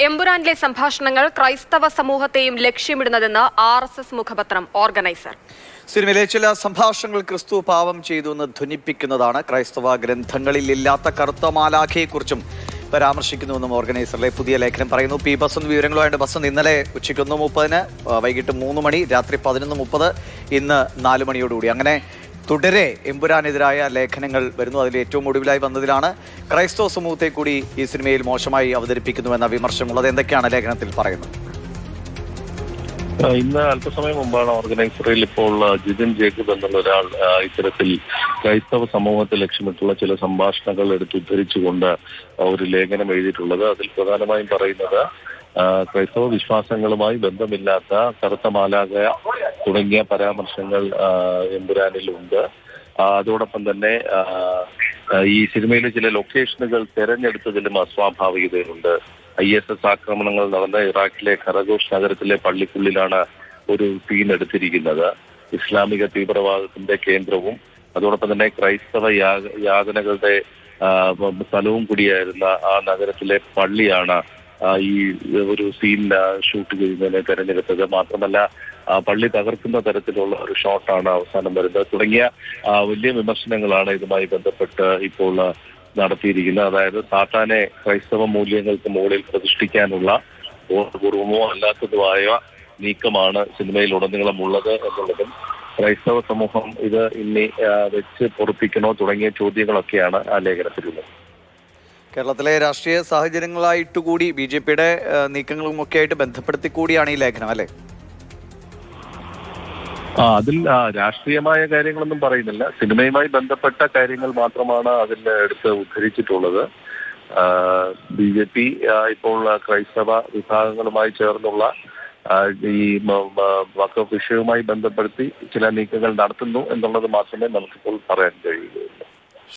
എമ്പുരാനിലെ സംഭാഷണങ്ങൾ ക്രൈസ്തവ സമൂഹത്തെയും ലക്ഷ്യമിടുന്നതെന്ന് RSS മുഖപത്രം ഓർഗനൈസർ. സിനിമയിലെ ചില സംഭാഷണങ്ങൾ ക്രിസ്തു പാപം ചെയ്തു എന്ന് ധ്വനിപ്പിക്കുന്നതാണ്. ക്രൈസ്തവ ഗ്രന്ഥങ്ങളിൽ ഇല്ലാത്ത കറുത്ത മാലാഖയെക്കുറിച്ചും പരാമർശിക്കുന്നുവെന്നും ഓർഗനൈസറിലെ പുതിയ ലേഖനം പറയുന്നു. പി ബസന്ത് വിവരങ്ങളുമായിട്ട്. ബസന്ത്, ഇന്നലെ ഉച്ചയ്ക്ക് 1:30, വൈകിട്ട് 3 മണി, രാത്രി 11:30, ഇന്ന് 4 മണിയോടുകൂടി അങ്ങനെ തുടരെ എമ്പുരാനെതിരായ ലേഖനങ്ങൾ വരുന്നു. അതിൽ ഏറ്റവും ഒടുവിലായി വന്നതിലാണ് ക്രൈസ്തവ സമൂഹത്തെ കൂടി ഈ സിനിമയിൽ മോശമായി അവതരിപ്പിക്കുന്നുവെന്ന വിമർശനമുള്ളത്. എന്തൊക്കെയാണ് ലേഖനത്തിൽ പറയുന്നത്? ഇന്ന് അല്പസമയം മുമ്പാണ് ഓർഗനൈസറിൽ ഇപ്പോൾ ജിതിൻ ജേക്കബ് എന്നുള്ള ഒരാൾ ഇത്തരത്തിൽ ക്രൈസ്തവ സമൂഹത്തെ ലക്ഷ്യമിട്ടുള്ള ചില സംഭാഷണങ്ങൾ എടുത്തുദ്ധരിച്ചുകൊണ്ട് ഒരു ലേഖനം എഴുതിയിട്ടുള്ളത്. അതിൽ പ്രധാനമായും പറയുന്നത് ക്രൈസ്തവ വിശ്വാസങ്ങളുമായി ബന്ധമില്ലാത്ത കറുത്ത മാലാഖ തുടങ്ങിയ പരാമർശങ്ങൾ എമ്പുരാനിലുണ്ട്. അതോടൊപ്പം തന്നെ ഈ സിനിമയിലെ ചില ലൊക്കേഷനുകൾ തെരഞ്ഞെടുത്തതിലും അസ്വാഭാവികതയുണ്ട്. ISS ആക്രമണങ്ങൾ നടന്ന ഇറാഖിലെ ഖറഗോഷ് നഗരത്തിലെ പള്ളിക്കുള്ളിലാണ് ഒരു സീൻ എടുത്തിരിക്കുന്നത്. ഇസ്ലാമിക തീവ്രവാദത്തിന്റെ കേന്ദ്രവും അതോടൊപ്പം തന്നെ ക്രൈസ്തവ യാതനകളുടെ സ്ഥലവും കൂടിയായിരുന്ന ആ നഗരത്തിലെ പള്ളിയാണ് ഈ ഒരു സീൻ ഷൂട്ട് ചെയ്യുന്നതിനെ തെരഞ്ഞെടുത്തത്. മാത്രമല്ല പള്ളി തകർക്കുന്ന തരത്തിലുള്ള ഒരു ഷോട്ടാണ് അവസാനം വരുന്നത്. തുടങ്ങിയ വലിയ വിമർശനങ്ങളാണ് ഇതുമായി ബന്ധപ്പെട്ട് ഇപ്പോൾ നടത്തിയിരിക്കുന്നത്. അതായത് സാത്താനെ ക്രൈസ്തവ മൂല്യങ്ങൾക്ക് മുകളിൽ പ്രതിഷ്ഠിക്കാനുള്ള ബോധപൂർവമോ അല്ലാത്തതുമായ നീക്കമാണ് സിനിമയിലുടനീളമുള്ളത് എന്നുള്ളതും ക്രൈസ്തവ സമൂഹം ഇത് ഇനി വെച്ച് പൊറുപ്പിക്കണോ തുടങ്ങിയ ചോദ്യങ്ങളൊക്കെയാണ് ആ ലേഖനത്തിലുള്ളത്. കേരളത്തിലെ രാഷ്ട്രീയ സാഹചര്യങ്ങളായിട്ടുകൂടി BJPയുടെ നീക്കങ്ങളുമൊക്കെ ആയിട്ട് ബന്ധപ്പെടുത്തി കൂടിയാണ് ഈ ലേഖനം, അല്ലേ? അതിൽ രാഷ്ട്രീയമായ കാര്യങ്ങളൊന്നും പറയുന്നില്ല. സിനിമയുമായി ബന്ധപ്പെട്ട കാര്യങ്ങൾ മാത്രമാണ് അതിൽ എടുത്ത് ഉദ്ധരിച്ചിട്ടുള്ളത്. BJP ഇപ്പോൾ ക്രൈസ്തവ വിഭാഗങ്ങളുമായി ചേർന്നുള്ള ഈ വഖഫ് വിഷയവുമായി ബന്ധപ്പെടുത്തി ചില നീക്കങ്ങൾ നടത്തുന്നു എന്നുള്ളത് മാത്രമേ നമുക്കിപ്പോൾ പറയാൻ കഴിയുള്ളൂ.